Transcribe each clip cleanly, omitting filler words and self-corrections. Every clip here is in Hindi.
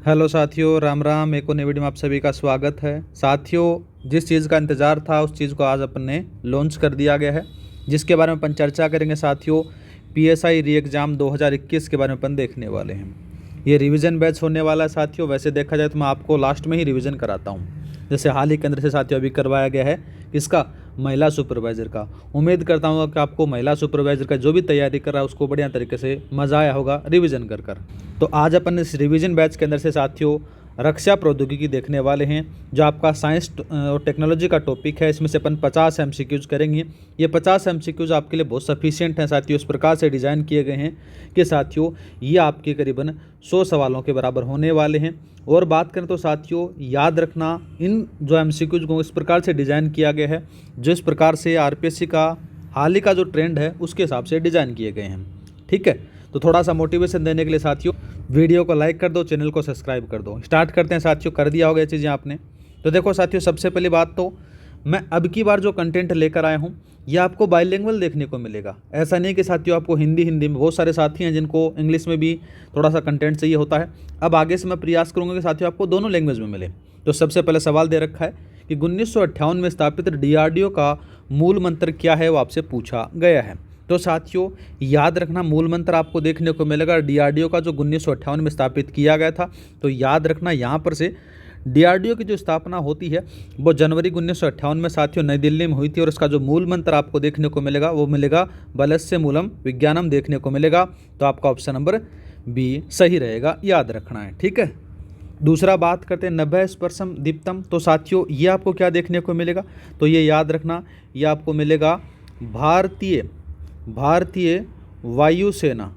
हेलो साथियों, राम राम। एक और नई वीडियो में आप सभी का स्वागत है। साथियों, जिस चीज़ का इंतज़ार था उस चीज़ को आज अपन ने लॉन्च कर दिया गया है, जिसके बारे में अपन चर्चा करेंगे। साथियों, पीएसआई री एग्ज़ाम 2021 के बारे में अपन देखने वाले हैं। ये रिवीजन बैच होने वाला है साथियों। वैसे देखा जाए तो मैं आपको लास्ट में ही रिवीजन कराता हूँ, जैसे हाल ही के अंदर से साथियों अभी करवाया गया है। किसका? महिला सुपरवाइज़र का। उम्मीद करता हूँ कि आपको महिला सुपरवाइज़र का जो भी तैयारी कर रहा है उसको बढ़िया तरीके से मज़ा आया होगा रिवीजन कर कर। तो आज अपन इस रिवीजन बैच के अंदर से साथियों रक्षा प्रौद्योगिकी देखने वाले हैं, जो आपका साइंस और टेक्नोलॉजी का टॉपिक है। इसमें से अपन 50 एमसीक्यूज करेंगे। ये 50 एमसीक्यूज आपके लिए बहुत सफिशिएंट हैं साथियों। इस प्रकार से डिज़ाइन किए गए हैं कि साथियों ये आपके करीबन 100 सवालों के बराबर होने वाले हैं। और बात करें तो साथियों याद रखना, इन जो एमसीक्यूज को इस प्रकार से डिज़ाइन किया गया है जो इस प्रकार से आरपीएससी का हाल ही का जो ट्रेंड है उसके हिसाब से डिज़ाइन किए गए हैं। ठीक है, तो थोड़ा सा मोटिवेशन देने के लिए साथियों वीडियो को लाइक कर दो, चैनल को सब्सक्राइब कर दो। स्टार्ट करते हैं साथियों। कर दिया होगा ये चीज़ें आपने। तो देखो साथियों, सबसे पहली बात तो मैं अब की बार जो कंटेंट लेकर आया हूँ ये आपको बाइलिंगुअल देखने को मिलेगा। ऐसा नहीं कि साथियों आपको हिंदी में, बहुत सारे साथी हैं जिनको इंग्लिश में भी थोड़ा सा कंटेंट चाहिए होता है। अब आगे से मैं प्रयास करूँगा कि साथियों आपको दोनों लैंग्वेज में मिले। तो सबसे पहले सवाल दे रखा है कि 1958 में स्थापित डीआरडीओ का मूल मंत्र क्या है, वो आपसे पूछा गया है। तो साथियों याद रखना, मूल मंत्र आपको देखने को मिलेगा डीआरडीओ का जो 1958 में स्थापित किया गया था। तो याद रखना यहाँ पर से डीआरडीओ की जो स्थापना होती है वो जनवरी 1958 में साथियों नई दिल्ली में हुई थी। और इसका जो मूल मंत्र आपको देखने को मिलेगा वो मिलेगा बलस्य मूलम विज्ञानम देखने को मिलेगा। तो आपका ऑप्शन नंबर बी सही रहेगा, याद रखना है। ठीक है, दूसरा बात करते हैं नभः स्पर्शम दीप्तम। तो साथियों ये आपको क्या देखने को मिलेगा, तो ये याद रखना, ये आपको मिलेगा भारतीय वायुसेना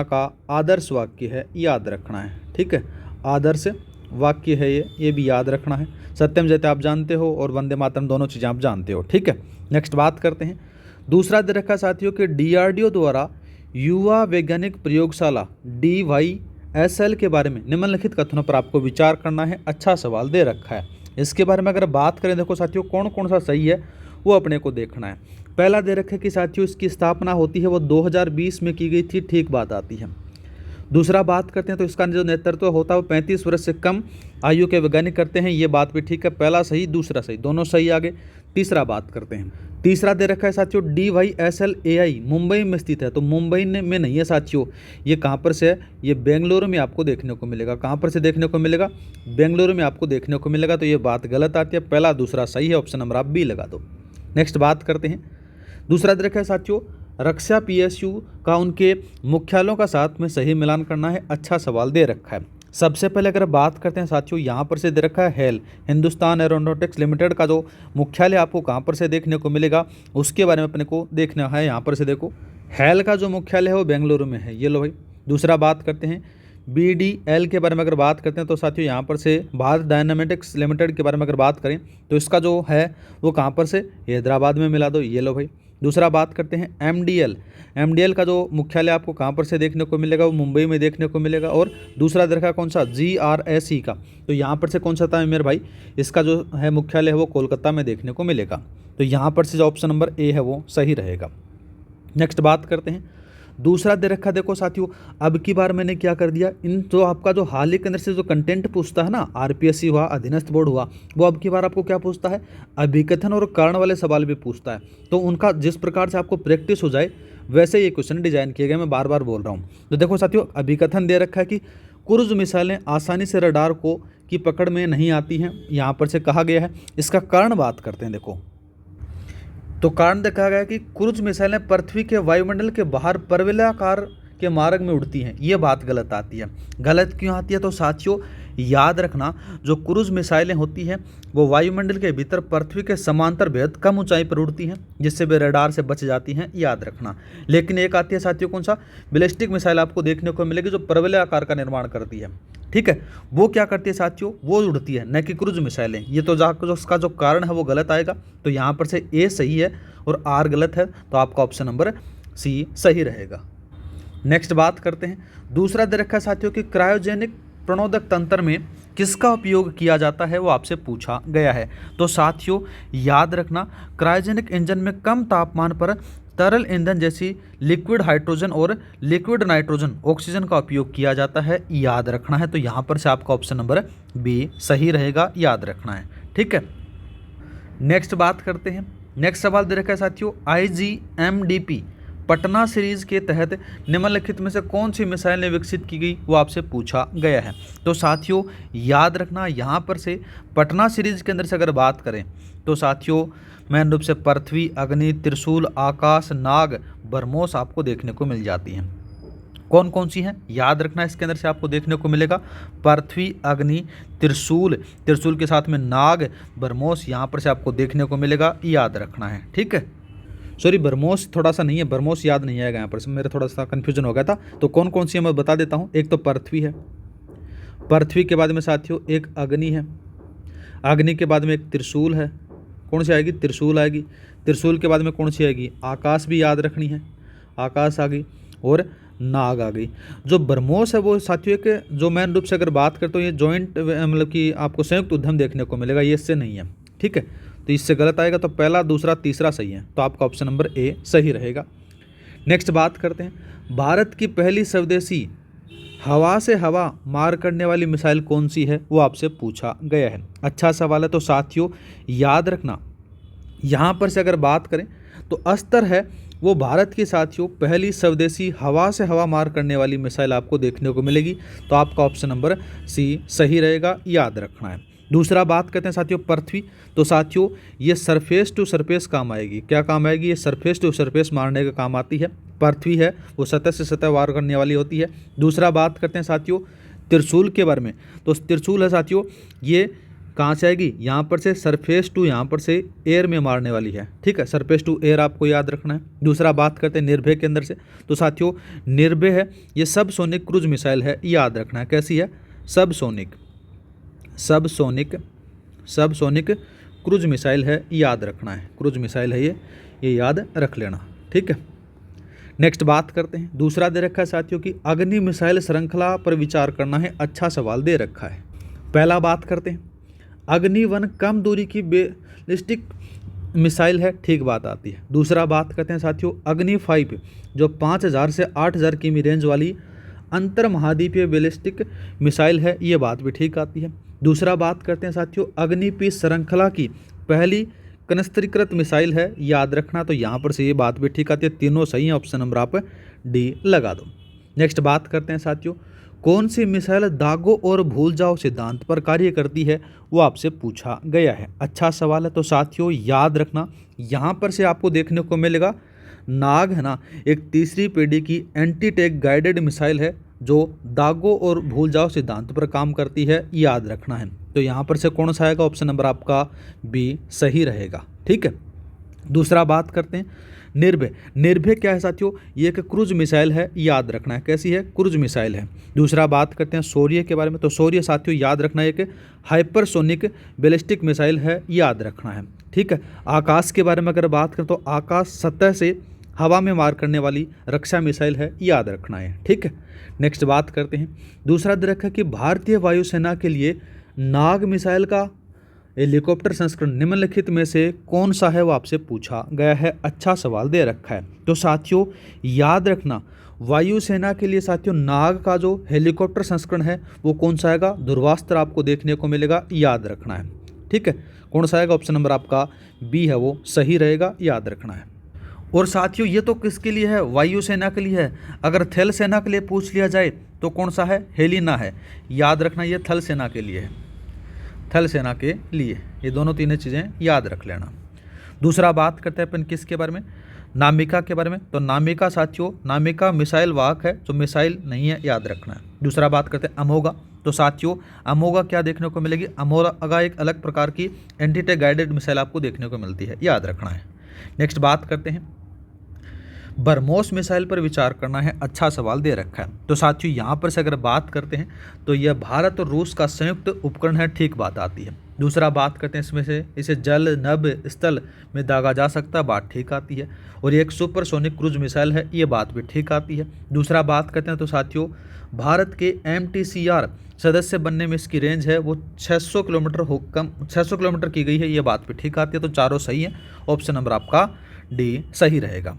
का आदर्श वाक्य है, याद रखना है। ठीक है, आदर्श वाक्य है ये भी याद रखना है। सत्यम जयते आप जानते हो और वंदे मातरम दोनों चीज़ें आप जानते हो। ठीक है, नेक्स्ट बात करते हैं। दूसरा दे रखा साथियों कि डीआरडीओ द्वारा युवा वैज्ञानिक प्रयोगशाला DYSL के बारे में निम्नलिखित कथनों पर आपको विचार करना है। अच्छा सवाल दे रखा है। इसके बारे में अगर बात करें, देखो साथियों कौन कौन सा सही है वो अपने को देखना है। पहला दे रखा है कि साथियों इसकी स्थापना होती है वो 2020 में की गई थी, ठीक बात आती है। दूसरा बात करते हैं तो इसका जो नेतृत्व होता है वो 35 वर्ष से कम आयु के वैज्ञानिक करते हैं, ये बात भी ठीक है। पहला सही दूसरा सही, दोनों सही आगे। तीसरा बात करते हैं, तीसरा दे रखा है साथियों DYSL AI मुंबई में स्थित है। तो मुंबई में नहीं है साथियों, ये कहाँ पर से है, ये बेंगलुरु में आपको देखने को मिलेगा। कहाँ पर से देखने को मिलेगा, बेंगलुरु में आपको देखने को मिलेगा। तो ये बात गलत आती है, पहला दूसरा सही है, ऑप्शन नंबर आप बी लगा दो। नेक्स्ट बात करते हैं, दूसरा दे रखा है साथियों रक्षा PSU का उनके मुख्यालयों का साथ में सही मिलान करना है। अच्छा सवाल दे रखा है। सबसे पहले अगर बात करते हैं साथियों, यहाँ पर से दे रखा है हेल हिंदुस्तान एरोनॉटिक्स लिमिटेड का जो मुख्यालय आपको कहाँ पर से देखने को मिलेगा उसके बारे में अपने को देखना है। यहाँ पर से देखो हेल का जो मुख्यालय है वो बेंगलुरु में है, ये लो भाई। दूसरा बात करते हैं BDL के बारे में अगर बात करते हैं तो साथियों यहाँ पर से भारत डायनामेटिक्स लिमिटेड के बारे में अगर बात करें तो इसका जो है वो कहाँ पर से, हैदराबाद में मिला दो, ये लो भाई। दूसरा बात करते हैं MDL का जो मुख्यालय आपको कहाँ पर से देखने को मिलेगा वो मुंबई में देखने को मिलेगा। और दूसरा दरखा कौन सा, GRSE का, तो यहाँ पर से कौन सा था मेरे भाई, इसका जो है मुख्यालय है वो कोलकाता में देखने को मिलेगा। तो यहाँ पर से जो ऑप्शन नंबर ए है वो सही रहेगा। नेक्स्ट बात करते हैं, दूसरा दे रखा देखो साथियों, अब की बार मैंने क्या कर दिया, इन जो आपका जो हाल ही के अंदर से जो कंटेंट पूछता है ना, आरपीएससी हुआ, अधीनस्थ बोर्ड हुआ, वो अब की बार आपको क्या पूछता है, अभिकथन और कारण वाले सवाल भी पूछता है। तो उनका जिस प्रकार से आपको प्रैक्टिस हो जाए वैसे ये क्वेश्चन डिजाइन किए गए, मैं बार बार बोल रहा हूँ। तो देखो साथियों अभिकथन दे रखा है कि क्रूज मिसाइलें आसानी से रडार को की पकड़ में नहीं आती हैं, यहाँ पर से कहा गया है। इसका कारण बात करते हैं, देखो तो कारण देखा गया कि क्रूज मिसाइलें पृथ्वी के वायुमंडल के बाहर परवलयाकार के मार्ग में उड़ती हैं, ये बात गलत आती है। गलत क्यों आती है, तो साथियों याद रखना जो क्रूज मिसाइलें होती हैं वो वायुमंडल के भीतर पृथ्वी के समांतर बेहद कम ऊंचाई पर उड़ती हैं, जिससे वे रडार से बच जाती हैं, याद रखना। लेकिन एक आती है साथियों कौन सा, बैलिस्टिक मिसाइल आपको देखने को मिलेगी जो परवलय आकार का निर्माण करती है। ठीक है, वो क्या करती है साथियों, वो उड़ती है, न कि क्रूज मिसाइलें। ये तो जाकर उसका जो कारण है वो गलत आएगा। तो यहाँ पर से ए सही है और आर गलत है, तो आपका ऑप्शन नंबर सी सही रहेगा। नेक्स्ट बात करते हैं, दूसरा दे रखा है साथियों कि क्रायोजेनिक प्रणोदक तंत्र में किसका उपयोग किया जाता है, वो आपसे पूछा गया है। तो साथियों याद रखना, क्रायोजेनिक इंजन में कम तापमान पर तरल ईंधन जैसी लिक्विड हाइड्रोजन और लिक्विड नाइट्रोजन ऑक्सीजन का उपयोग किया जाता है, याद रखना है। तो यहाँ पर से आपका ऑप्शन नंबर बी सही रहेगा, याद रखना है। ठीक है, नेक्स्ट बात करते हैं। नेक्स्ट सवाल दे रखा है साथियों, IGMDP पटना सीरीज के तहत निम्नलिखित में से कौन सी मिसाइल ने विकसित की गई, वो आपसे पूछा गया है। तो साथियों याद रखना, यहाँ पर से पटना सीरीज के अंदर से अगर बात करें तो साथियों मेन रूप से पृथ्वी, अग्नि, त्रिशूल, आकाश, नाग, ब्रह्मोस आपको देखने को मिल जाती हैं। कौन कौन सी हैं याद रखना, इसके अंदर से आपको देखने को मिलेगा पृथ्वी, अग्नि, त्रिशूल, त्रिशूल के साथ में नाग, ब्रह्मोस यहाँ पर से आपको देखने को मिलेगा, याद रखना है। ठीक है, सॉरी ब्रह्मोस थोड़ा सा नहीं है, ब्रह्मोस याद नहीं आएगा यहाँ पर से, मेरा थोड़ा सा कन्फ्यूजन हो गया था। तो कौन कौन सी है मैं बता देता हूँ। एक तो पृथ्वी है, पृथ्वी के बाद में साथियों एक अग्नि है, अग्नि के बाद में एक त्रिशूल है, कौन सी आएगी, त्रिशूल आएगी। त्रिशूल के बाद में कौन सी आएगी, आकाश भी याद रखनी है, आकाश आ गई, और नाग आ गई। जो ब्रह्मोस है वो साथियों के जो मेन रूप से अगर बात करते हो ये जॉइंट मतलब कि आपको संयुक्त उद्यम देखने को मिलेगा, ये इससे नहीं है। ठीक है, तो इससे गलत आएगा, तो पहला, दूसरा, तीसरा सही है, तो आपका ऑप्शन नंबर ए सही रहेगा। नेक्स्ट बात करते हैं, भारत की पहली स्वदेशी हवा से हवा मार करने वाली मिसाइल कौन सी है, वो आपसे पूछा गया है। अच्छा सवाल है। तो साथियों याद रखना, यहाँ पर से अगर बात करें तो अस्त्र है वो भारत की साथियों पहली स्वदेशी हवा से हवा मार करने वाली मिसाइल आपको देखने को मिलेगी, तो आपका ऑप्शन नंबर सी सही रहेगा, याद रखना है। दूसरा बात करते हैं साथियों पृथ्वी, तो साथियों ये सरफेस टू सरफेस काम आएगी। क्या काम आएगी, ये सरफेस टू सरफेस मारने का काम आती है। पृथ्वी है वो सतह से सतह वार करने वाली होती है। दूसरा बात करते हैं साथियों त्रिशूल के बारे में, तो त्रिशूल है साथियों ये कहाँ से आएगी, यहाँ पर से सरफेस टू यहाँ पर से एयर में मारने वाली है। ठीक है, सरफेस टू एयर आपको याद रखना है। दूसरा बात करते हैं निर्भय के अंदर से, तो साथियों निर्भय है ये सब सोनिक क्रूज मिसाइल है, याद रखना है। कैसी है, सब सोनिक क्रूज मिसाइल है, याद रखना है। क्रूज मिसाइल है ये याद रख लेना। ठीक है, नेक्स्ट बात करते हैं। दूसरा दे रखा है साथियों की अग्नि मिसाइल श्रृंखला पर विचार करना है। अच्छा सवाल दे रखा है। पहला बात करते हैं अग्नि 1 कम दूरी की बैलिस्टिक मिसाइल है, ठीक बात आती है। दूसरा बात करते हैं साथियों अग्नि 5 जो 5000 से 8000 किमी रेंज वाली अंतर महाद्वीपीय बैलिस्टिक मिसाइल है, ये बात भी ठीक आती है। दूसरा बात करते हैं साथियों अग्नि P श्रृंखला की पहली कनिस्त्रीकृत मिसाइल है, याद रखना। तो यहाँ पर से ये बात भी ठीक आती है, तीनों सही है, ऑप्शन नंबर आप डी लगा दो। नेक्स्ट बात करते हैं साथियों कौन सी मिसाइल दागो और भूल जाओ सिद्धांत पर कार्य करती है, वो आपसे पूछा गया है। अच्छा सवाल है। तो साथियों याद रखना यहाँ पर से आपको देखने को मिलेगा नाग है ना, एक तीसरी पीढ़ी की एंटी टैंक गाइडेड मिसाइल है जो दागो और भूल जाओ सिद्धांत पर काम करती है, याद रखना है। तो यहाँ पर से कौन सा आएगा, ऑप्शन नंबर आपका बी सही रहेगा। ठीक है, दूसरा बात करते हैं निर्भय क्या है साथियों, ये एक क्रूज मिसाइल है, याद रखना है। कैसी है, क्रूज मिसाइल है। दूसरा बात करते हैं शौर्य के बारे में, तो शौर्य साथियों याद रखना है एक हाइपरसोनिक बैलिस्टिक मिसाइल है, याद रखना है। ठीक है, आकाश के बारे में अगर बात करें तो आकाश सतह से हवा में मार करने वाली रक्षा मिसाइल है, याद रखना है। ठीक है, नेक्स्ट बात करते हैं दूसरा दे रखा है कि भारतीय वायुसेना के लिए नाग मिसाइल का हेलीकॉप्टर संस्करण निम्नलिखित में से कौन सा है, वो आपसे पूछा गया है। अच्छा सवाल दे रखा है। तो साथियों याद रखना वायुसेना के लिए साथियों नाग का जो हेलीकॉप्टर संस्करण है वो कौन सा आएगा, ध्रुवास्त्र आपको देखने को मिलेगा, याद रखना है। ठीक है, कौन सा आएगा, ऑप्शन नंबर आपका बी है वो सही रहेगा, याद रखना है। और साथियों ये तो किसके लिए है, वायुसेना के लिए है। अगर थल सेना के लिए पूछ लिया जाए तो कौन सा है, हेलिना है, याद रखना ये थल सेना के लिए है, थल सेना के लिए। ये दोनों तीनों चीज़ें याद रख लेना। दूसरा बात करते हैं अपन किसके बारे में, नामिका के बारे में। तो नामिका साथियों नामिका मिसाइल वाहक है जो मिसाइल नहीं है, याद रखना है। दूसरा बात करते हैं अमोगा। तो साथियों अमोगा क्या देखने को मिलेगी, अमोगा एक अलग प्रकार की एंटी टैंक गाइडेड मिसाइल आपको देखने को मिलती है, याद रखना है। नेक्स्ट बात करते हैं ब्रह्मोस मिसाइल पर विचार करना है। अच्छा सवाल दे रखा है। तो साथियों यहाँ पर से अगर बात करते हैं तो यह भारत और रूस का संयुक्त उपकरण है, ठीक बात आती है। दूसरा बात करते हैं इसमें से इसे जल नभ स्थल में दागा जा सकता है, बात ठीक आती है। और ये एक सुपरसोनिक क्रूज मिसाइल है, ये बात भी ठीक आती है। दूसरा बात करते हैं तो साथियों भारत के MTCR सदस्य बनने में इसकी रेंज है वो 600 किलोमीटर की गई है, ये बात भी ठीक आती है। तो चारों सही है, ऑप्शन नंबर आपका डी सही रहेगा।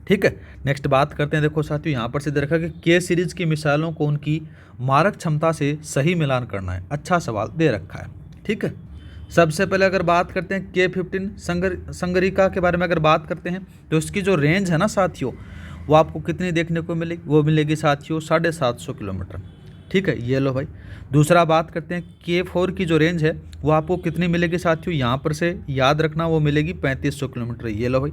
ठीक है। नेक्स्ट बात करते हैं, देखो साथियों यहाँ पर से दे रखा है कि के सीरीज की मिसाइलों को उनकी मारक क्षमता से सही मिलान करना है। अच्छा सवाल दे रखा है। ठीक है, सबसे पहले अगर बात करते हैं K-15 संगरिका के बारे में अगर बात करते हैं तो इसकी जो रेंज है ना साथियों, वो आपको कितनी देखने को मिलेगी, वो मिलेगी साथियों 750 किलोमीटर। ठीक है, ये लो भाई। दूसरा बात करते हैं K4 की जो रेंज है वो आपको कितनी मिलेगी साथियों, यहाँ पर से याद रखना, वो मिलेगी 3500 किलोमीटर। ये लो भाई।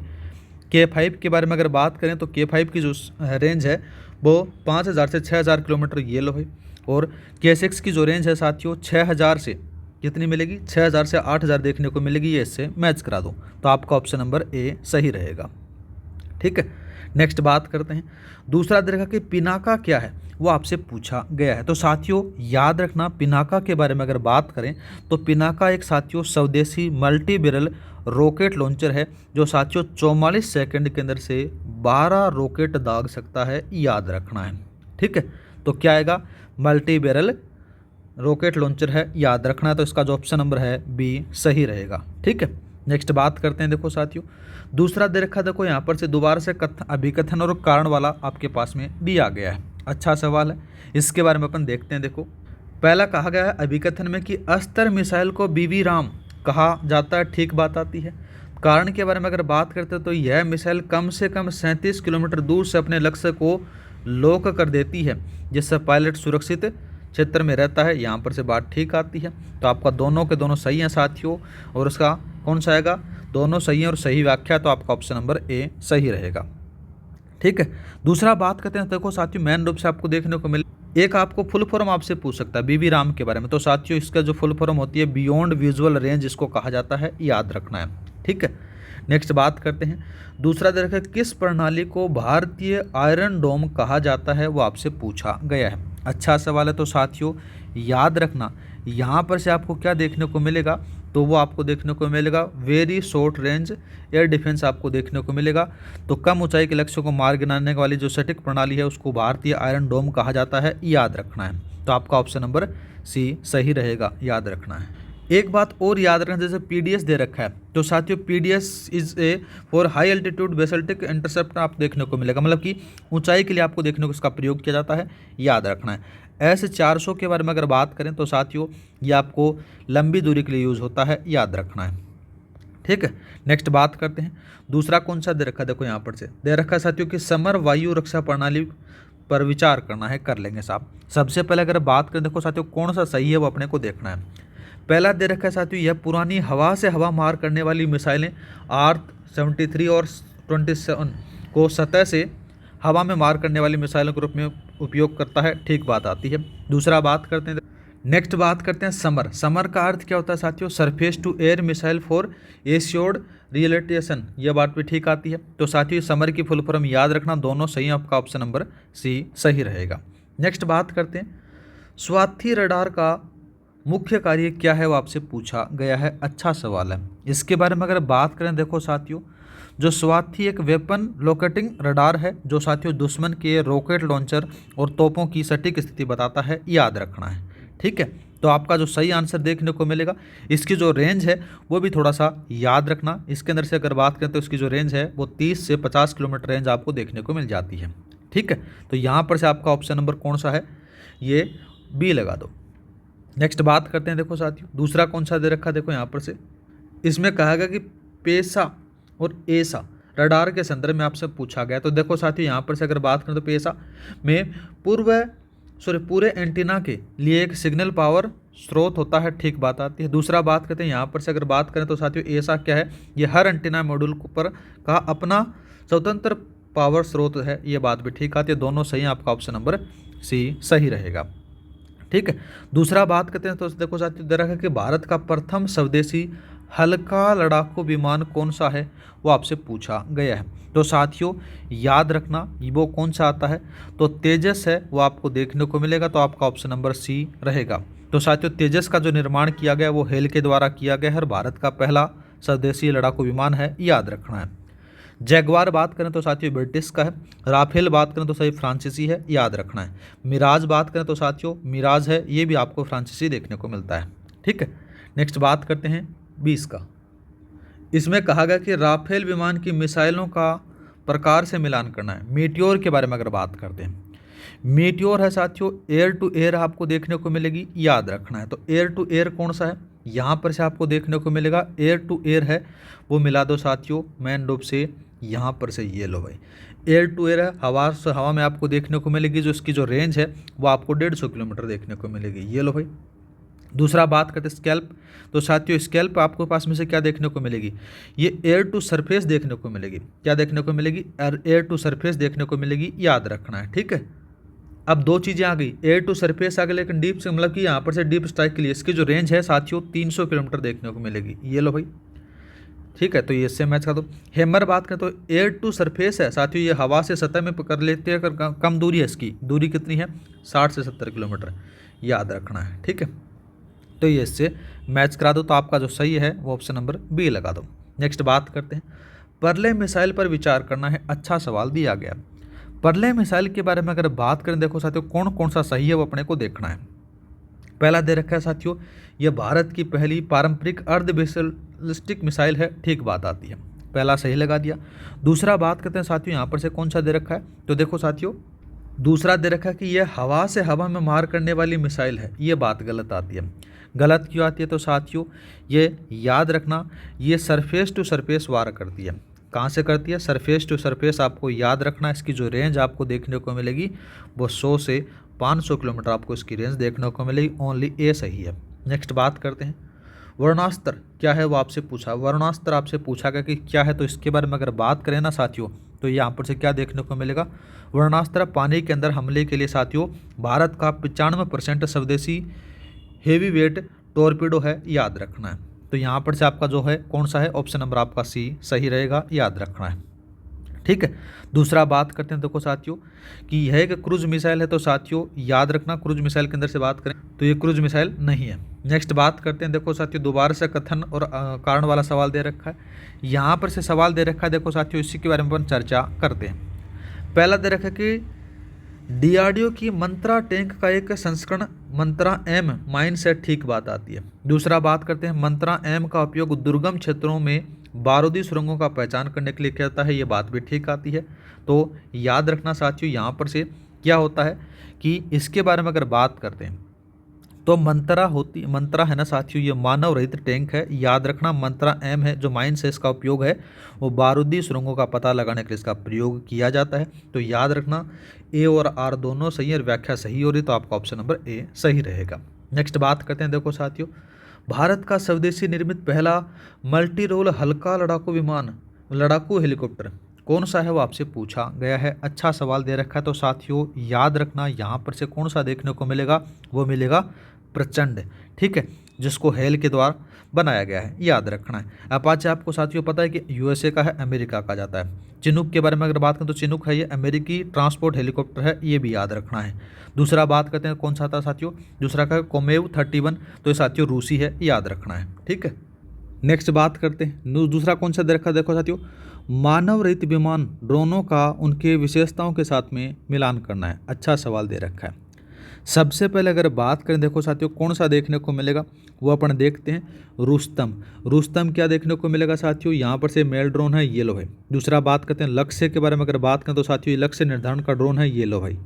K5 के बारे में अगर बात करें तो K5 की जो रेंज है वो 5000 से 6000 किलोमीटर। ये लो भाई। और K6 की जो रेंज है साथियों 6000 से कितनी मिलेगी, 6000 से 8000 देखने को मिलेगी। ये इससे मैच करा दो, तो आपका ऑप्शन नंबर ए सही रहेगा। ठीक है, नेक्स्ट बात करते हैं। दूसरा देखा कि पिनाका क्या है, वो आपसे पूछा गया है। तो साथियों याद रखना, पिनाका के बारे में अगर बात करें तो पिनाका एक साथियों स्वदेशी मल्टी बैरल रॉकेट लॉन्चर है जो साथियों 44 सेकंड के अंदर से 12 रॉकेट दाग सकता है। याद रखना है। ठीक है, तो क्या आएगा, मल्टी बैरल रॉकेट लॉन्चर है, याद रखना है। तो इसका जो ऑप्शन नंबर है बी सही रहेगा। ठीक है, नेक्स्ट बात करते हैं। देखो साथियों दूसरा दे रखा, देखो यहाँ पर से दोबारा से अभिकथन और कारण वाला आपके पास में दिया गया है। अच्छा सवाल है, इसके बारे में अपन देखते हैं। देखो पहला कहा गया है अभिकथन में कि अस्त्र मिसाइल को बीबी राम कहा जाता है, ठीक बात आती है। कारण के बारे में अगर बात करते हैं तो यह मिसाइल कम से कम 37 किलोमीटर दूर से अपने लक्ष्य को लॉक कर देती है, जिससे पायलट सुरक्षित क्षेत्र में रहता है। यहाँ पर से बात ठीक आती है। तो आपका दोनों के दोनों सही हैं साथियों, और उसका कौन सा आएगा, दोनों सही हैं और सही व्याख्या, तो आपका ऑप्शन नंबर ए सही रहेगा। ठीक है, दूसरा बात करते हैं। देखो साथियों मेन रूप से आपको देखने को मिले, एक आपको फुल फॉर्म आपसे पूछ सकता है बीबी राम के बारे में। तो साथियों इसका जो फुल फॉर्म होती है बियॉन्ड विजुअल रेंज, इसको कहा जाता है, याद रखना है। ठीक है, नेक्स्ट बात करते हैं। दूसरा देखा किस प्रणाली को भारतीय आयरन डोम कहा जाता है, वो आपसे पूछा गया है। अच्छा सवाल है। तो साथियों याद रखना, यहाँ पर से आपको क्या देखने को मिलेगा, तो वो आपको देखने को मिलेगा very short range air defence आपको देखने को मिलेगा। तो कम ऊंचाई के लक्ष्यों को मार गिराने वाली जो सटीक प्रणाली है उसको भारतीय आयरन डोम कहा जाता है, याद रखना है। तो आपका ऑप्शन नंबर सी सही रहेगा, याद रखना है। एक बात और याद रखना, जैसे पीडीएस दे रखा है तो साथियों PDS is a for high altitude ballistic interceptor आप देखने को मिलेगा, मतलब कि ऊंचाई के लिए आपको देखने को इसका प्रयोग किया जाता है, याद रखना है। S400 के बारे में अगर बात करें तो साथियों ये आपको लंबी दूरी के लिए यूज़ होता है, याद रखना है। ठीक है, नेक्स्ट बात करते हैं। दूसरा कौन सा दे रखा है, देखो यहाँ पर से दे रखा है साथियों कि समर वायु रक्षा प्रणाली पर विचार करना है, कर लेंगे साहब। सबसे पहले अगर बात करें, देखो साथियों कौन सा सही है वो अपने को देखना है। पहला दे रखा है साथियों यह पुरानी हवा से हवा मार करने वाली मिसाइलें R-73 और 27 को सतह से हवा में मार करने वाली मिसाइलों के रूप में उपयोग करता है, ठीक बात आती है। दूसरा बात करते हैं, नेक्स्ट बात करते हैं समर। समर का अर्थ क्या होता है साथियों, surface to air missile for assured retaliation, यह बात भी ठीक आती है। तो साथियों समर की फुल फॉर्म याद रखना, दोनों सही, आपका ऑप्शन नंबर सी सही रहेगा। नेक्स्ट बात करते हैं स्वाति रडार का मुख्य कार्य क्या है, वो आपसे पूछा गया है। अच्छा सवाल है, इसके बारे में अगर बात करें, देखो साथियों जो स्वाति एक वेपन लोकेटिंग रडार है जो साथियों दुश्मन के रॉकेट लॉन्चर और तोपों की सटीक स्थिति बताता है, याद रखना है। ठीक है, तो आपका जो सही आंसर देखने को मिलेगा, इसकी जो रेंज है वो भी थोड़ा सा याद रखना। इसके अंदर से अगर बात करें तो इसकी जो रेंज है वो 30 से 50 किलोमीटर रेंज आपको देखने को मिल जाती है। ठीक है, तो यहाँ पर से आपका ऑप्शन नंबर कौन सा है, ये बी लगा दो। नेक्स्ट बात करते हैं, देखो साथियों दूसरा कौन सा दे रखा है, देखो यहाँ पर से इसमें कहा गया कि पेसा और एसा रडार के संदर्भ में आपसे पूछा गया। तो देखो साथियों यहाँ पर से अगर बात करें तो पेसा में पूरे एंटीना के लिए एक सिग्नल पावर स्रोत होता है, ठीक बात आती है। दूसरा बात करते हैं यहाँ पर से अगर बात करें तो साथियों एसा क्या है, ये हर एंटीना मॉड्यूल पर का अपना स्वतंत्र पावर स्रोत है, ये बात भी ठीक आती है, दोनों सही हैं, आपका ऑप्शन नंबर सी सही रहेगा। ठीक है, दूसरा बात करते हैं तो देखो साथियों दे रखा है कि भारत का प्रथम स्वदेशी हल्का लड़ाकू विमान कौन सा है, वो आपसे पूछा गया है। तो साथियों याद रखना वो कौन सा आता है, तो तेजस है, वो आपको देखने को मिलेगा, तो आपका ऑप्शन नंबर सी रहेगा। तो साथियों तेजस का जो निर्माण किया गया वो हेल के द्वारा किया गया है, भारत का पहला स्वदेशी लड़ाकू विमान है, याद रखना है। जैगवार बात करें तो साथियों ब्रिटिश का है, राफेल बात करें तो सही फ्रांसीसी है, याद रखना है। मिराज बात करें तो साथियों मिराज है, ये भी आपको फ्रांसीसी देखने को मिलता है। ठीक है, नेक्स्ट बात करते हैं 20 का। इसमें कहा गया कि राफेल विमान की मिसाइलों का प्रकार से मिलान करना है। मीटियोर के बारे में अगर बात करते हैं, मीटियोर है साथियों एयर टू एयर आपको देखने को मिलेगी, याद रखना है। तो एयर टू एयर कौन सा है, यहाँ पर से आपको देखने को मिलेगा एयर टू एयर है, वो मिला दो साथियों मेन रूप से यहाँ पर से, ये लो भाई एयर टू एयर है, हवा से हवा में आपको देखने को मिलेगी, जो इसकी जो रेंज है वो आपको 150 किलोमीटर देखने को मिलेगी, ये लो भाई। दूसरा बात करते हैं स्कैल्प, तो साथियों स्कैल्प आपको पास में से क्या देखने को मिलेगी, ये एयर टू सरफेस देखने को मिलेगी, क्या देखने को मिलेगी, एयर टू सरफेस देखने को मिलेगी, याद रखना है, ठीक है। अब दो चीज़ें आ गई, एयर टू सरफेस आ गई, लेकिन डीप से मतलब कि यहाँ पर से डीप स्ट्राइक के लिए इसकी जो रेंज है साथियों 300 किलोमीटर देखने को मिलेगी, ये लो भाई, ठीक है। तो ये इससे मैच कर दो। हैमर बात करें तो एयर टू सरफेस है साथियों, ये हवा से सतह में पकड़ लेते हैं, अगर कम दूरी है, इसकी दूरी कितनी है 60 से 70 किलोमीटर, याद रखना है, ठीक है। तो ये इससे मैच करा दो, तो आपका जो सही है वो ऑप्शन नंबर बी लगा दो। नेक्स्ट बात करते हैं, परले मिसाइल पर विचार करना है, अच्छा सवाल दिया गया। परले मिसाइल के बारे में अगर बात करें, देखो साथियों कौन कौन सा सही है वो अपने को देखना है। पहला दे रखा है साथियों, यह भारत की पहली पारंपरिक अर्ध बैलिस्टिक मिसाइल है, ठीक बात आती है, पहला सही लगा दिया। दूसरा बात करते हैं साथियों, यहाँ पर से कौन सा दे रखा है, तो देखो साथियों दूसरा दे रखा है कि यह हवा से हवा में मार करने वाली मिसाइल है, ये बात गलत आती है। गलत क्यों आती है, तो साथियों ये याद रखना, ये सरफेस टू सरफेस वार करती है। कहाँ से करती है, सरफेस टू सरफेस, आपको याद रखना। इसकी जो रेंज आपको देखने को मिलेगी वो 100 से 500 किलोमीटर आपको इसकी रेंज देखने को मिलेगी, ओनली ए सही है। नेक्स्ट बात करते हैं, वर्णास्त्र क्या है वो आपसे पूछा, वर्णास्त्र आपसे पूछा गया कि क्या है, तो इसके बारे में अगर बात करें ना साथियों, तो यहाँ पर से क्या देखने को मिलेगा, वर्णास्त्र पानी के अंदर हमले के लिए साथियों भारत का 95% स्वदेशी हेवी वेट टॉर्पीडो है, याद रखना है। तो यहाँ पर से आपका जो है कौन सा है, ऑप्शन नंबर आपका सी सही रहेगा, याद रखना है, ठीक है। दूसरा बात करते हैं, देखो साथियों कि यह एक क्रूज मिसाइल है, तो साथियों याद रखना क्रूज मिसाइल के अंदर से बात करें तो ये क्रूज मिसाइल नहीं है। नेक्स्ट बात करते हैं, देखो साथियों दोबारा से कथन और कारण वाला सवाल दे रखा है, यहाँ पर से सवाल दे रखा है, देखो साथियों इसी के बारे में अपन चर्चा करते हैं। पहला दे रखा है कि डीआरडीओ की मंत्रा टैंक का एक संस्करण मंत्रा एम माइन से, ठीक बात आती है। दूसरा बात करते हैं, मंत्रा एम का उपयोग दुर्गम क्षेत्रों में बारूदी सुरंगों का पहचान करने के लिए किया जाता है, ये बात भी ठीक आती है। तो याद रखना साथियों यहाँ पर से क्या होता है कि इसके बारे में अगर बात करते हैं तो मंत्रा है ना साथियों, ये मानव रहित टैंक है, याद रखना। मंत्रा एम है जो माइन से इसका उपयोग है, वो बारूदी सुरंगों का पता लगाने के लिए इसका प्रयोग किया जाता है। तो याद रखना ए और आर दोनों सही है, व्याख्या सही हो रही, तो आपका ऑप्शन नंबर ए सही रहेगा। नेक्स्ट बात करते हैं, देखो साथियों भारत का स्वदेशी निर्मित पहला मल्टी रोल हल्का लड़ाकू हेलीकॉप्टर कौन सा है वो आपसे पूछा गया है, अच्छा सवाल दे रखा है। तो साथियों याद रखना यहाँ पर से कौन सा देखने को मिलेगा, वो मिलेगा प्रचंड, ठीक है, जिसको हेल के द्वारा बनाया गया है, याद रखना है। अपाचे आपको साथियों पता है कि यूएसए का है, अमेरिका का जाता है। चिनूक के बारे में अगर बात करें तो चिनूक है ये अमेरिकी ट्रांसपोर्ट हेलीकॉप्टर है, ये भी याद रखना है। दूसरा बात करते हैं कौन सा था साथियों, दूसरा का कोमेव 31, तो ये साथियों रूसी है, याद रखना है, ठीक है। नेक्स्ट बात करते हैं, दूसरा कौन सा दे रखा है, देखो साथियों मानव रहित विमान ड्रोनों का उनके विशेषताओं के साथ में मिलान करना है, अच्छा सवाल दे रखा है। सबसे पहले अगर बात करें, देखो साथियों कौन सा देखने को मिलेगा, वो अपन देखते हैं रुस्तम क्या देखने को मिलेगा साथियों, यहाँ पर से मेल ड्रोन है, ये लो भाई। दूसरा बात करते हैं लक्ष्य के बारे में अगर बात करें तो साथियों ये लक्ष्य निर्धारण का ड्रोन है, ये लो भाई।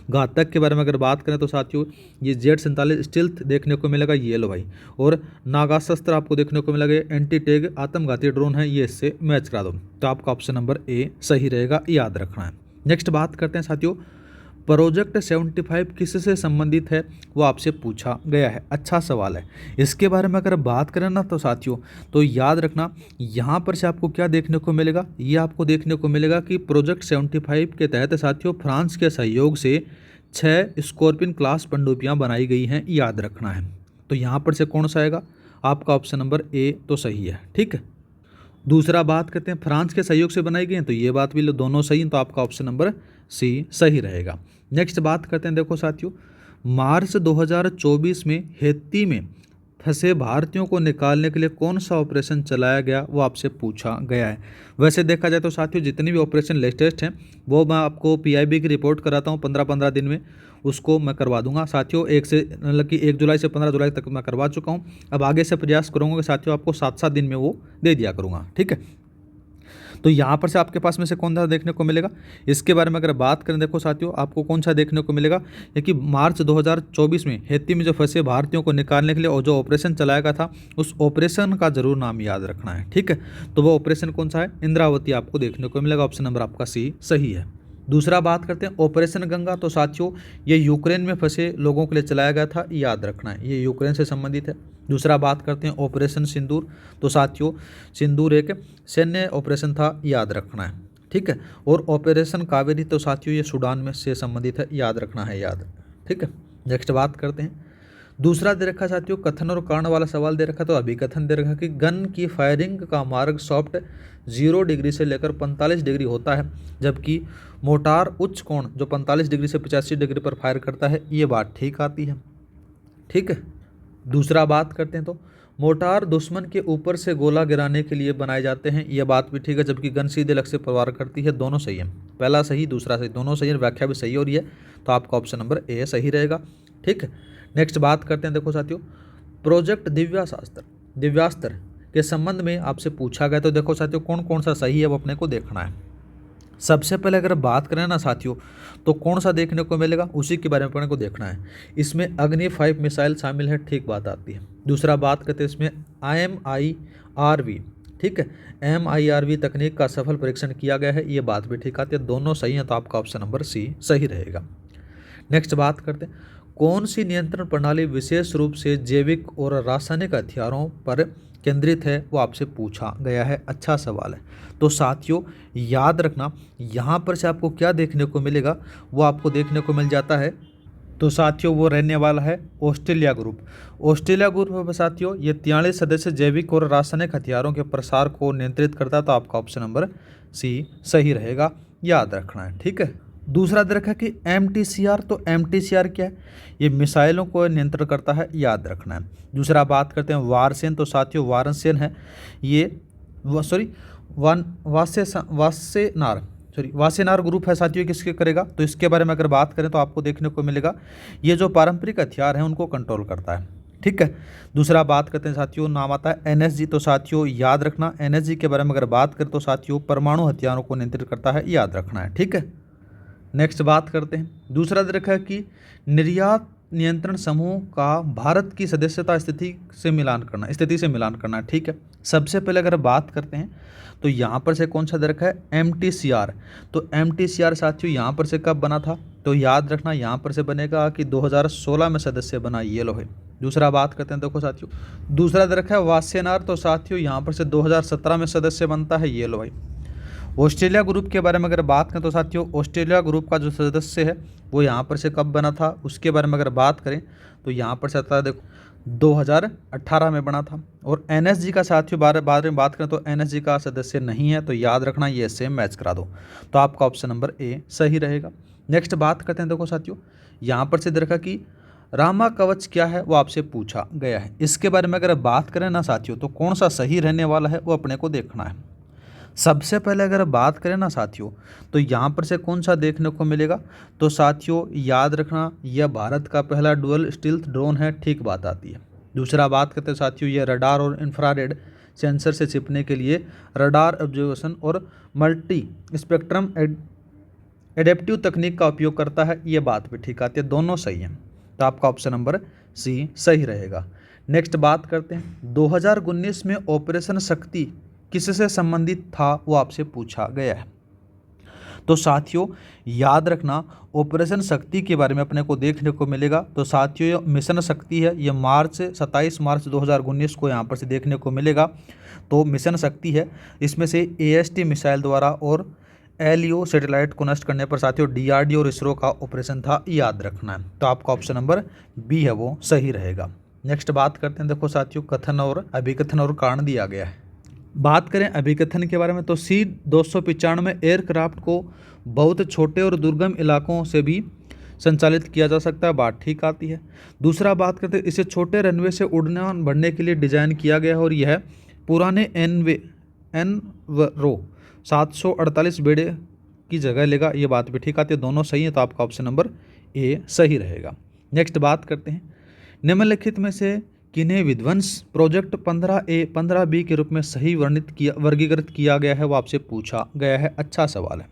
घातक के बारे में अगर बात करें तो साथियों ये Z47 स्टिल्थ देखने को मिलेगा, ये लो भाई। और नागास्त्र आपको देखने को मिलेगा, एंटी टैग आत्मघाती ड्रोन है, ये इससे मैच करा दो, तो आपका ऑप्शन नंबर ए सही रहेगा, याद रखना है। नेक्स्ट बात करते हैं साथियों प्रोजेक्ट 75 किससे संबंधित है, वो आपसे पूछा गया है, अच्छा सवाल है। इसके बारे में अगर बात करें ना तो साथियों तो याद रखना यहाँ पर से आपको क्या देखने को मिलेगा, ये आपको देखने को मिलेगा कि प्रोजेक्ट 75 के तहत साथियों फ्रांस के सहयोग से 6 स्कॉर्पियन क्लास पनडुब्बियाँ बनाई गई हैं, याद रखना है। तो यहाँ पर से कौन सा आएगा, आपका ऑप्शन नंबर ए तो सही है, ठीक है। दूसरा बात करते हैं फ्रांस के सहयोग से बनाई गई हैं, तो ये बात भी दोनों सही हैं, तो आपका ऑप्शन नंबर सी सही रहेगा। नेक्स्ट बात करते हैं, देखो साथियों मार्च 2024 में हैती में फंसे भारतीयों को निकालने के लिए कौन सा ऑपरेशन चलाया गया, वो आपसे पूछा गया है। वैसे देखा जाए तो साथियों जितनी भी ऑपरेशन लेटेस्ट हैं वो मैं आपको PIB की रिपोर्ट कराता हूँ 15-15 दिन में, उसको मैं करवा दूंगा साथियों। 1 जुलाई से 15 जुलाई तक मैं करवा चुका हूँ, अब आगे से प्रयास करूँगा कि साथियों आपको 7-7 दिन में वो दे दिया करूँगा, ठीक है। तो यहाँ पर से आपके पास में से कौन सा देखने को मिलेगा, इसके बारे में अगर बात करें देखो साथियों, आपको कौन सा देखने को मिलेगा, ये कि मार्च 2024 में हैती में जो फंसे भारतीयों को निकालने के लिए और जो ऑपरेशन चलाया गया था, उस ऑपरेशन का जरूर नाम याद रखना है। ठीक है, तो वो ऑपरेशन कौन सा है, इंद्रावती आपको देखने को मिलेगा। ऑप्शन नंबर आपका सी सही है। दूसरा बात करते हैं ऑपरेशन गंगा। तो साथियों ये यूक्रेन में फंसे लोगों के लिए चलाया गया था, याद रखना है, ये यूक्रेन से संबंधित है। दूसरा बात करते हैं ऑपरेशन सिंदूर। तो साथियों सिंदूर एक सैन्य ऑपरेशन था, याद रखना है। ठीक है, और ऑपरेशन कावेरी तो साथियों ये सूडान में से संबंधित है, याद रखना है, याद। ठीक है, नेक्स्ट बात करते हैं। दूसरा दे रखा साथियों कथन और कारण वाला सवाल दे रखा, तो अभिकथन दे रखा कि गन की फायरिंग का मार्ग सॉफ्ट 0 डिग्री से लेकर 45 डिग्री होता है, जबकि मोटार उच्च कोण जो 45 डिग्री से 85 डिग्री पर फायर करता है, ये बात ठीक आती है। ठीक है, दूसरा बात करते हैं तो मोटार दुश्मन के ऊपर से गोला गिराने के लिए बनाए जाते हैं, यह बात भी ठीक है, जबकि गन सीधे लक्ष्य पर वार करती है। दोनों सही है, पहला सही दूसरा सही, दोनों सही है, व्याख्या भी सही हो रही है, तो आपका ऑप्शन नंबर ए सही रहेगा। ठीक है, नेक्स्ट बात करते हैं। देखो साथियों प्रोजेक्ट दिव्यास्त्र के संबंध में आपसे पूछा गया, तो देखो साथियों कौन कौन सा सही है वो अपने को देखना है। सबसे पहले अगर बात करें ना साथियों, तो कौन सा देखने को मिलेगा, उसी के बारे में अपने को देखना है। इसमें अग्नि 5 मिसाइल शामिल है, ठीक बात आती है। दूसरा बात करते हैं इसमें MIRV, ठीक है, MIRV तकनीक का सफल परीक्षण किया गया है, ये बात भी ठीक आती है। दोनों सही है, तो आपका ऑप्शन नंबर सी सही रहेगा। नेक्स्ट बात करते हैं कौन सी नियंत्रण प्रणाली विशेष रूप से जैविक और रासायनिक हथियारों पर केंद्रित है, वो आपसे पूछा गया है। अच्छा सवाल है। तो साथियों याद रखना, यहाँ पर से आपको क्या देखने को मिलेगा, वो आपको देखने को मिल जाता है। तो साथियों वो रहने वाला है ऑस्ट्रेलिया ग्रुप। ऑस्ट्रेलिया ग्रुप में साथियों ये 43 सदस्य जैविक और रासायनिक हथियारों के प्रसार को नियंत्रित करता है, तो आपका ऑप्शन नंबर सी सही रहेगा, याद रखना है। ठीक है, दूसरा दे रखा कि MTCR, तो MTCR क्या है, ये मिसाइलों को नियंत्रण करता है, याद रखना है। दूसरा बात करते हैं वारसेन, तो साथियों वारसेन है ये वासेनार ग्रुप है साथियों, किसके करेगा, तो इसके बारे में अगर बात करें तो आपको देखने को मिलेगा ये जो पारंपरिक हथियार हैं उनको कंट्रोल करता है। ठीक है, दूसरा बात करते हैं साथियों नाम आता है NSG, तो साथियों याद रखना NSG के बारे में अगर बात करें तो साथियों परमाणु हथियारों को नियंत्रित करता है, याद रखना है। ठीक है, नेक्स्ट बात करते हैं। दूसरा दे रखा है कि निर्यात नियंत्रण समूह का भारत की सदस्यता स्थिति से मिलान करना है। ठीक है, सबसे पहले अगर बात करते हैं तो यहाँ पर से कौन सा दे रखा है MTCR, तो MTCR साथियों यहाँ पर से कब बना था, तो याद रखना यहाँ पर से बनेगा कि 2016 में सदस्य बना, ये लो है। दूसरा बात करते हैं, देखो साथियों दूसरा दे रखा है वासेनार, तो साथियों यहाँ पर से 2017 में सदस्य बनता है, ये लो भाई। ऑस्ट्रेलिया ग्रुप के बारे में अगर बात करें तो साथियों ऑस्ट्रेलिया ग्रुप का जो सदस्य है वो यहाँ पर से कब बना था, उसके बारे में अगर बात करें तो यहाँ पर से आता है देखो 2018 में बना था। और NSG का साथियों बारे में बात करें तो NSG का सदस्य नहीं है, तो याद रखना ये सेम मैच करा दो, तो आपका ऑप्शन नंबर ए सही रहेगा। नेक्स्ट बात करते हैं, देखो साथियों यहाँ पर से देखा कि रामा कवच क्या है वो आपसे पूछा गया है। इसके बारे में अगर बात करें ना साथियों तो कौन सा सही रहने वाला है वो अपने को देखना है। सबसे पहले अगर बात करें ना साथियों तो यहाँ पर से कौन सा देखने को मिलेगा, तो साथियों याद रखना यह भारत का पहला डुअल स्टील्थ ड्रोन है, ठीक बात आती है। दूसरा बात करते हैं साथियों ये रडार और इंफ्रारेड सेंसर से छिपने के लिए रडार ऑब्जर्वेशन और मल्टी स्पेक्ट्रम एडेप्टिव तकनीक का उपयोग करता है, ये बात भी ठीक आती है। दोनों सही हैं, तो आपका ऑप्शन नंबर सी सही रहेगा। नेक्स्ट बात करते हैं 2019 में ऑपरेशन शक्ति किससे संबंधित था वो आपसे पूछा गया है। तो साथियों याद रखना ऑपरेशन शक्ति के बारे में अपने को देखने को मिलेगा। तो साथियों ये मिशन शक्ति है, ये 27 मार्च 2019 को यहाँ पर से देखने को मिलेगा। तो मिशन शक्ति है, इसमें से AST मिसाइल द्वारा और LEO सैटेलाइट को नष्ट करने पर साथियों DRDO और इसरो का ऑपरेशन था, याद रखना है। तो आपका ऑप्शन नंबर बी है वो सही रहेगा। नेक्स्ट बात करते हैं, देखो साथियों कथन और अभिकथन और कारण दिया गया है। बात करें अभिकथन के बारे में तो C-295 एयरक्राफ्ट को बहुत छोटे और दुर्गम इलाकों से भी संचालित किया जा सकता है, बात ठीक आती है। दूसरा बात करते हैं इसे छोटे रनवे से उड़ान भरने के लिए डिज़ाइन किया गया है और यह पुराने एनवरो 748 बेड़े की जगह लेगा, ये बात भी ठीक आती है। दोनों सही है, तो आपका ऑप्शन नंबर ए सही रहेगा। नेक्स्ट बात करते हैं निम्नलिखित में से किन्हें विध्वंस प्रोजेक्ट 15A 15B के रूप में सही वर्गीकृत किया गया है, वो आपसे पूछा गया है। अच्छा सवाल है।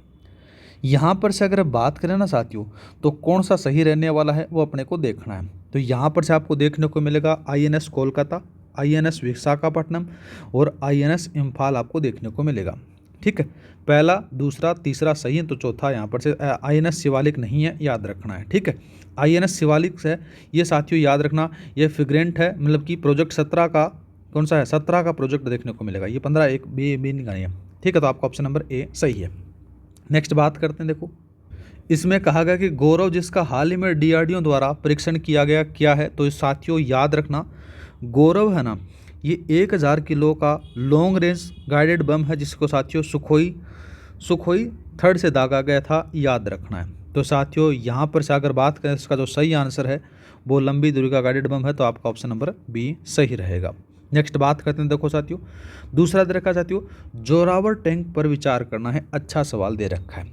यहाँ पर से अगर बात करें ना साथियों, तो कौन सा सही रहने वाला है वो अपने को देखना है। तो यहाँ पर से आपको देखने को मिलेगा INS कोलकाता, INS विशाखापट्टनम और INS इम्फाल आपको देखने को मिलेगा। ठीक है, पहला दूसरा तीसरा सही है, तो चौथा यहाँ पर से INS शिवालिक नहीं है, याद रखना है। ठीक है, INS शिवालिक है ये साथियों, याद रखना, ये फिग्रेंट है, मतलब कि प्रोजेक्ट 17 का कौन सा है, 17 का प्रोजेक्ट देखने को मिलेगा, ये 15 एक बी नहीं है। ठीक है, तो आपका ऑप्शन नंबर ए सही है। नेक्स्ट बात करते हैं। देखो इसमें कहा गया कि गौरव जिसका हाल ही में DRDO द्वारा परीक्षण किया गया क्या है, तो इस साथियों याद रखना, गौरव है ना, ये 1000 किलो का लॉन्ग रेंज गाइडेड बम है, जिसको साथियों सुखोई 3 से दागा गया था, याद रखना है। तो साथियों यहाँ पर से अगर बात करें, इसका जो सही आंसर है वो लंबी दूरी का गाइडेड बम है, तो आपका ऑप्शन नंबर बी सही रहेगा। नेक्स्ट बात करते हैं। देखो साथियों दूसरा दे रखा है साथियों, जोरावर टैंक पर विचार करना है। अच्छा सवाल दे रखा है।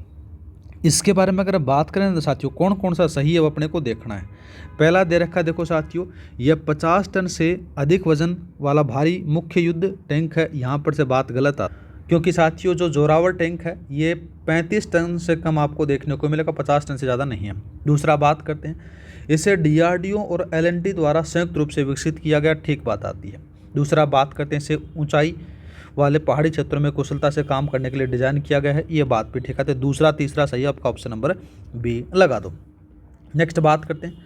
इसके बारे में अगर बात करें तो साथियों कौन कौन सा सही है वो अपने को देखना है। पहला दे रखा है, देखो साथियों, यह 50 टन से अधिक वजन वाला भारी मुख्य युद्ध टैंक है। यहाँ पर से बात गलत आ, क्योंकि साथियों जो जोरावर टैंक है ये 35 टन से कम आपको देखने को मिलेगा, 50 टन से ज़्यादा नहीं है। दूसरा बात करते हैं, इसे DRDO और LNT द्वारा संयुक्त रूप से विकसित किया गया, ठीक बात आती है। दूसरा बात करते हैं, इसे ऊंचाई वाले पहाड़ी क्षेत्रों में कुशलता से काम करने के लिए डिजाइन किया गया है, ये बात भी ठीक है। तो दूसरा तीसरा सही है, आपका ऑप्शन नंबर बी लगा दो। नेक्स्ट बात करते हैं,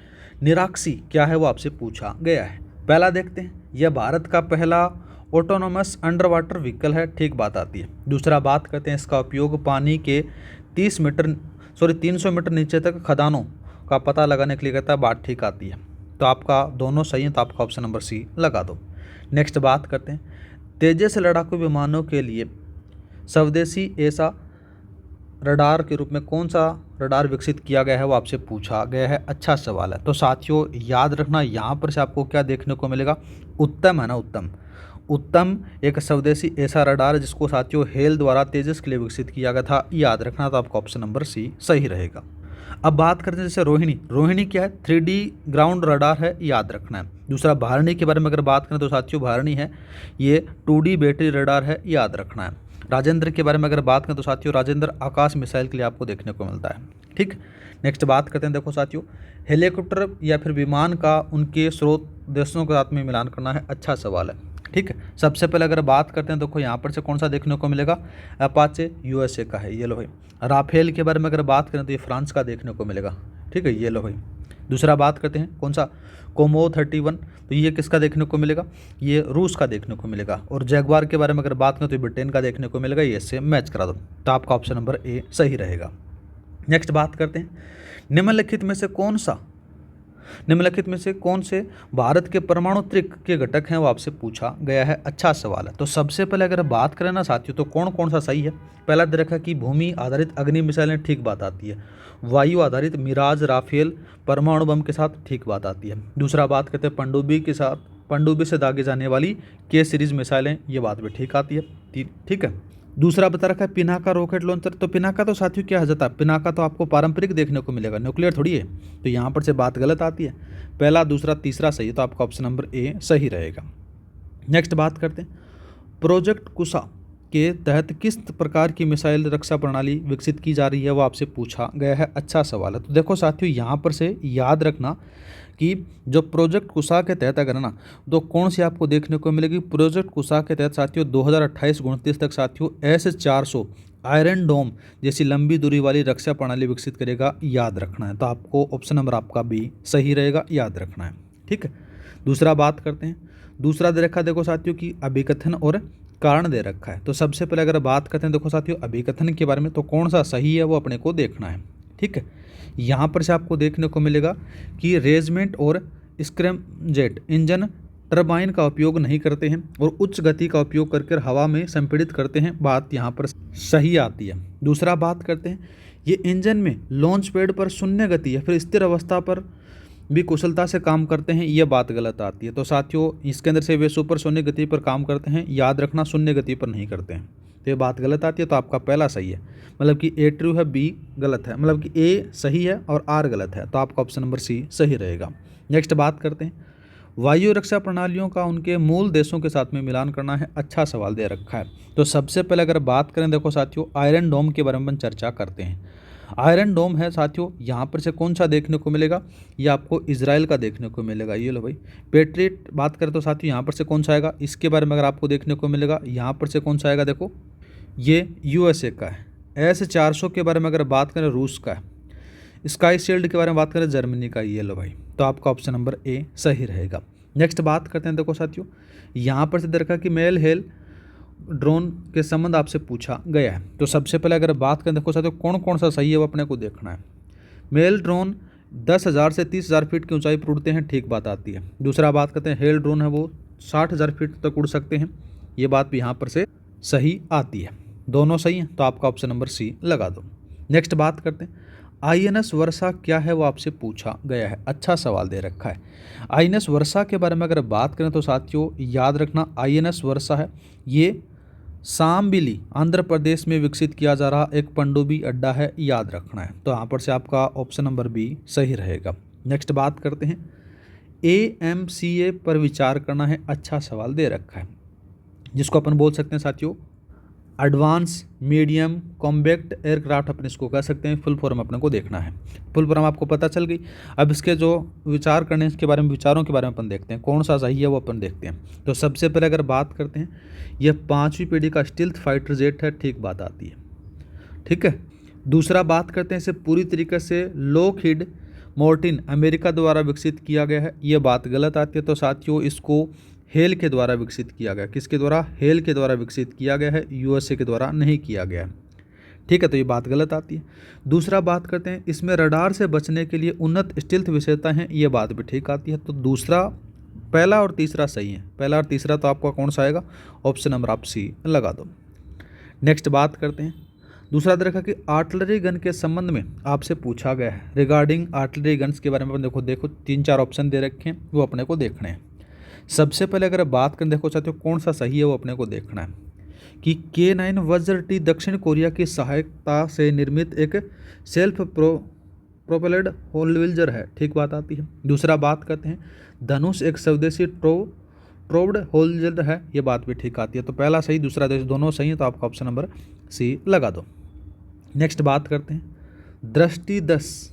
निराक्षी क्या है वो आपसे पूछा गया है। पहला देखते हैं, यह भारत का पहला ऑटोनोमस अंडर वाटर व्हीकल है, ठीक बात आती है। दूसरा बात करते हैं, इसका उपयोग पानी के 300 मीटर नीचे तक खदानों का पता लगाने के लिए करता है, बात ठीक आती है। तो आपका दोनों सही है, तो आपका ऑप्शन नंबर सी लगा दो। नेक्स्ट बात करते हैं, तेजस लड़ाकू विमानों के लिए स्वदेशी ऐसा रडार के रूप में कौन सा रडार विकसित किया गया है, वो आपसे पूछा गया है। अच्छा सवाल है। तो साथियों याद रखना, यहाँ पर से आपको क्या देखने को मिलेगा, उत्तम है ना, उत्तम एक स्वदेशी ऐसा रडार है जिसको साथियों हेल द्वारा तेजस के लिए विकसित किया गया था, याद रखना। तो आपका ऑप्शन नंबर सी सही रहेगा। अब बात करते हैं जैसे रोहिणी क्या है, 3D ग्राउंड रडार है, याद रखना है। दूसरा भारणी के बारे में अगर बात करें तो साथियों भारणी है ये 2D बैटरी रडार है, याद रखना है। राजेंद्र के बारे में अगर बात करें तो साथियों राजेंद्र आकाश मिसाइल के लिए आपको देखने को मिलता है। ठीक, नेक्स्ट बात करते हैं। देखो साथियों हेलीकॉप्टर या फिर विमान का उनके स्रोत देशों के साथ में मिलान करना है। अच्छा सवाल है। ठीक है, सबसे पहले अगर बात करते हैं, देखो यहाँ पर से कौन सा देखने को मिलेगा, अपाचे USA का है, ये लो भाई। राफेल के बारे में अगर बात करें तो ये फ्रांस का देखने को मिलेगा। ठीक है, ये लो भाई। दूसरा बात करते हैं, कौन सा कोमो 31, तो ये किसका देखने को मिलेगा, ये रूस का देखने को मिलेगा। और जैगवार के बारे में अगर बात करें तो ब्रिटेन का देखने को मिलेगा, ये इससे मैच करा दो, तो आपका ऑप्शन नंबर ए सही रहेगा। नेक्स्ट बात करते हैं, निम्नलिखित में से कौन से भारत के परमाणु त्रिक के घटक हैं, वो आपसे पूछा गया है। अच्छा सवाल है। तो सबसे पहले अगर बात करें ना साथियों, तो कौन कौन सा सही है। पहला दे रखा कि भूमि आधारित अग्नि मिसाइलें, ठीक बात आती है। वायु आधारित मिराज राफेल परमाणु बम के साथ, ठीक बात आती है। दूसरा बात करते हैं पनडुब्बी से दागे जाने वाली K सीरीज मिसाइलें, ये बात भी ठीक आती है। ठीक है। दूसरा बता रखा है पिनाका रॉकेट लॉन्चर, तो पिनाका तो साथियों क्या जाता है, पिनाका तो आपको पारंपरिक देखने को मिलेगा, न्यूक्लियर थोड़ी है, तो यहाँ पर से बात गलत आती है। पहला दूसरा तीसरा सही, तो आपका ऑप्शन नंबर ए सही रहेगा। नेक्स्ट बात करते हैं, प्रोजेक्ट कुशा के तहत किस प्रकार की मिसाइल रक्षा प्रणाली विकसित की जा रही है, वो आपसे पूछा गया है। अच्छा सवाल है। तो देखो साथियों यहाँ पर से याद रखना कि जो प्रोजेक्ट कुशा के तहत अगर ना, तो कौन सी आपको देखने को मिलेगी, प्रोजेक्ट कुशा के तहत साथियों 2028-29 तक साथियों S-400 आयरन डोम जैसी लंबी दूरी वाली रक्षा प्रणाली विकसित करेगा, याद रखना है। तो आपको ऑप्शन नंबर आपका बी सही रहेगा, याद रखना है। ठीक है। दूसरा बात करते हैं, दूसरा दे रखा है देखो साथियों की अभिकथन और कारण दे रखा है। तो सबसे पहले अगर बात करते हैं देखो साथियों अभिकथन के बारे में, तो कौन सा सही है वो अपने को देखना है। ठीक है, यहाँ पर से आपको देखने को मिलेगा कि रेजमेंट और स्क्रैमजेट इंजन टरबाइन का उपयोग नहीं करते हैं और उच्च गति का उपयोग करके हवा में संपीड़ित करते हैं, बात यहाँ पर सही आती है। दूसरा बात करते हैं, ये इंजन में लॉन्च पैड पर शून्य गति या फिर स्थिर अवस्था पर भी कुशलता से काम करते हैं, यह बात गलत आती है। तो साथियों इसके अंदर से वे सुपरसोनिक गति पर काम करते हैं, याद रखना शून्य गति पर नहीं करते हैं, तो ये बात गलत आती है। तो आपका पहला सही है, मतलब कि ए ट्रू है, बी गलत है, मतलब कि ए सही है और आर गलत है, तो आपका ऑप्शन नंबर सी सही रहेगा। नेक्स्ट बात करते हैं, वायु रक्षा प्रणालियों का उनके मूल देशों के साथ में मिलान करना है। अच्छा सवाल दे रखा है। तो सबसे पहले अगर बात करें देखो साथियों, आयरन डोम के बारे में चर्चा करते हैं। आयरन डोम है साथियों, यहाँ पर से कौन सा देखने को मिलेगा, ये आपको इजराइल का देखने को मिलेगा। ये लो भाई, पेट्रियट बात करें तो साथियों यहाँ पर से कौन सा आएगा, इसके बारे में अगर आपको देखने को मिलेगा, यहाँ पर से कौन सा आएगा, देखो ये यूएसए का है। S-400 के बारे में अगर बात करें रूस का है। स्काई शील्ड के बारे में बात करें जर्मनी का। ये लो भाई, तो आपका ऑप्शन नंबर ए सही रहेगा। नेक्स्ट बात करते हैं देखो साथियों, यहाँ पर से दे रखा कि मेल हेल ड्रोन के संबंध आपसे पूछा गया है। तो सबसे पहले अगर बात करें देखो साथियों, कौन कौन सा सही है वो अपने को देखना है। मेल ड्रोन 10,000 से 30,000 फीट की ऊंचाई पर उड़ते हैं, ठीक बात आती है। दूसरा बात करते हैं, हेल ड्रोन है वो 60,000 फीट तक उड़ सकते हैं, ये बात भी यहाँ पर से सही आती है। दोनों सही हैं, तो आपका ऑप्शन नंबर सी लगा दो। नेक्स्ट बात करते हैं, INS वर्षा क्या है वो आपसे पूछा गया है। अच्छा सवाल दे रखा है। INS वर्षा के बारे में अगर बात करें तो साथियों याद रखना, INS वर्षा है ये शामबिली आंध्र प्रदेश में विकसित किया जा रहा एक पनडुब्बी अड्डा है, याद रखना है। तो यहाँ पर से आपका ऑप्शन नंबर बी सही रहेगा। नेक्स्ट बात करते हैं, AMCA पर विचार करना है। अच्छा सवाल दे रखा है, जिसको अपन बोल सकते हैं साथियों एडवांस मीडियम कॉम्पैक्ट एयरक्राफ्ट अपन इसको कह सकते हैं। फुल फॉर्म अपने को देखना है। फुल फॉर्म आपको पता चल गई। अब इसके जो विचार करने के बारे में, विचारों के बारे में अपन देखते हैं, कौन सा सही है वो अपन देखते हैं। तो सबसे पहले अगर बात करते हैं, यह 5वीं पीढ़ी का स्टील्थ फाइटर जेट है, ठीक बात आती है, ठीक है। दूसरा बात करते हैं, इसे पूरी तरीके से लॉकहीड मार्टिन अमेरिका द्वारा विकसित किया गया है, ये बात गलत आती है। तो साथियों इसको हेल के द्वारा विकसित किया गया। किसके द्वारा, हेल के द्वारा विकसित किया गया है, यूएसए के द्वारा नहीं किया गया है, ठीक है। तो ये बात गलत आती है। दूसरा बात करते हैं, इसमें रडार से बचने के लिए उन्नत स्टील्थ विशेषता हैं, ये बात भी ठीक आती है। तो दूसरा, पहला और तीसरा सही है। पहला और तीसरा तो आपका कौन सा आएगा, ऑप्शन नंबर आप सी लगा दो। नेक्स्ट बात करते हैं, दूसरा देखा कि आर्टिलरी गन के संबंध में आपसे पूछा गया है। रिगार्डिंग आर्टिलरी गन्स के बारे में देखो 3-4 ऑप्शन दे रखे हैं, वो अपने को देखने हैं। सबसे पहले अगर बात करें देखो साथियों, कौन सा सही है वो अपने को देखना है कि K9 वज्र टी दक्षिण कोरिया की सहायता से निर्मित एक सेल्फ प्रोपेल्ड होलविल्जर है, ठीक बात आती है। दूसरा बात करते हैं, धनुष एक स्वदेशी ट्रोव्ड होलविल्जर है, ये बात भी ठीक आती है। तो पहला सही, दूसरा दोनों सही है, तो आपका ऑप्शन नंबर सी लगा दो। नेक्स्ट बात करते हैं, दृष्टि 10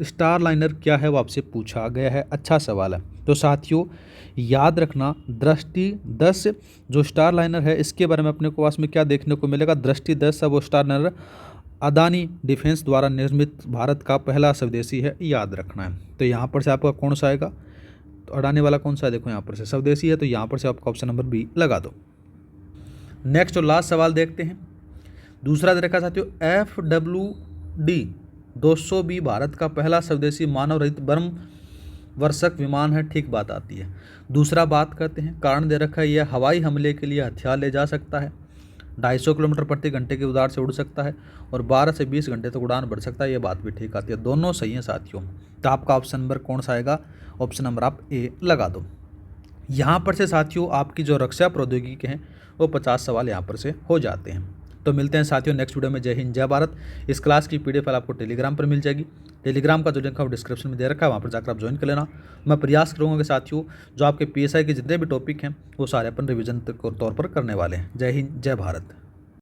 स्टार लाइनर क्या है वो आपसे पूछा गया है। अच्छा सवाल है। तो साथियों याद रखना, दृष्टि 10 जो स्टार लाइनर है, इसके बारे में अपने को पास में क्या देखने को मिलेगा, दृष्टि 10 वो स्टार लाइनर अदानी डिफेंस द्वारा निर्मित भारत का पहला स्वदेशी है, याद रखना है। तो यहाँ पर से आपका कौन सा आएगा, तो अडानी वाला कौन सा है, देखो यहाँ पर से स्वदेशी है, तो यहाँ पर से आपका ऑप्शन नंबर बी लगा दो। नेक्स्ट और लास्ट सवाल देखते हैं। दूसरा देखा साथियों, FWD 200B भारत का पहला स्वदेशी मानव रहित बर्मवर्षक विमान है, ठीक बात आती है। दूसरा बात करते हैं, कारण दे रखा है, यह हवाई हमले के लिए हथियार ले जा सकता है, 250 किलोमीटर प्रति घंटे की रफ्तार से उड़ सकता है और 12 से 20 घंटे तक उड़ान बढ़ सकता है, ये बात भी ठीक आती है। दोनों सही हैं साथियों। तो आपका ऑप्शन नंबर कौन सा आएगा, ऑप्शन नंबर आप ए लगा दो। यहाँ पर से साथियों आपकी जो रक्षा प्रौद्योगिकी के हैं वो 50 सवाल यहाँ पर से हो जाते हैं। तो मिलते हैं साथियों नेक्स्ट वीडियो में। जय हिंद जय भारत। इस क्लास की PDF फाइल आपको टेलीग्राम पर मिल जाएगी। टेलीग्राम का जो लिंक है वो डिस्क्रिप्शन में दे रखा है, वहाँ पर जाकर आप ज्वाइन कर लेना। मैं प्रयास करूँगा कि साथियों जो आपके PSI के जितने भी टॉपिक हैं वो सारे अपन रिवीजन के तौर पर करने वाले हैं। जय हिंद जय भारत।